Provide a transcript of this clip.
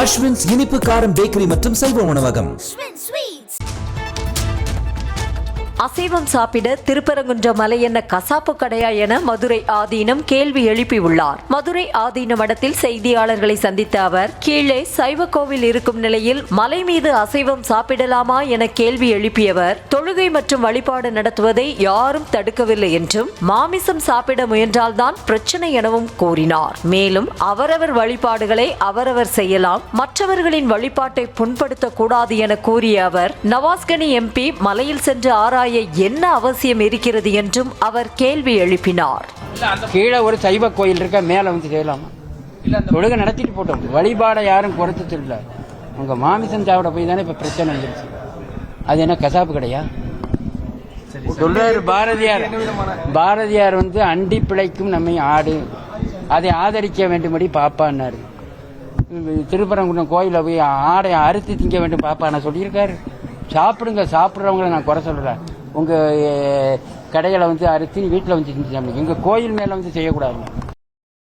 அஸ்வின்ஸ் இனிப்பு காரம் பேக்கரி மற்றும் சைவ உணவகம். அசைவம் சாப்பிட திருப்பரங்குன்ற மலை என்ன கசாப்பு கடையா என மதுரை ஆதீனம் கேள்வி எழுப்பியுள்ளார். மதுரை ஆதீன மடத்தில் செய்தியாளர்களை சந்தித்த அவர், கீழே சைவ கோவில் இருக்கும் நிலையில் மலை மீது அசைவம் சாப்பிடலாமா என கேள்வி எழுப்பியவர், தொழுகை மற்றும் வழிபாடு நடத்துவதை யாரும் தடுக்கவில்லை என்றும், மாமிசம் சாப்பிட முயன்றால்தான் பிரச்சனை எனவும் கூறினார். மேலும் அவரவர் வழிபாடுகளை அவரவர் செய்யலாம், மற்றவர்களின் வழிபாட்டை புண்படுத்தக்கூடாது என கூறிய அவர், நவாஸ்கனி எம்பி மலையில் சென்று ஆராய என்ன அவசியம் இருக்கிறது என்றும் அவர் கேள்வி எழுப்பினார். கீழே ஒரு சைவ கோயில் இருக்க, மேல வந்து செய்யலாமா? தொழுகை நடத்திட்டு போட்டோம், வழிபாடை யாரும் குறைச்சது இல்லை. உங்க மாமிசம் சாப்பிட போய் தானே இப்ப பிரச்சனை வந்துருச்சு. அது என்ன கசாப்பு கிடையா? சொல்றாரு பாரதியார் வந்து அண்டி பிழைக்கும் நம்மை ஆடு, அதை ஆதரிக்க வேண்டும்படி பாப்பான்னாரு. திருப்பரங்குன்றம் கோயில போய் ஆடை அறுத்து திங்க வேண்டும் பாப்பா நான் சொல்லியிருக்காரு. சாப்பிடுங்க, சாப்பிட்றவங்களை நான் குறை சொல்றேன். உங்க கடைகளை வந்து அறுத்து வீட்டில் வந்து செஞ்சு, எங்க கோயில் மேல வந்து செய்யக்கூடாது.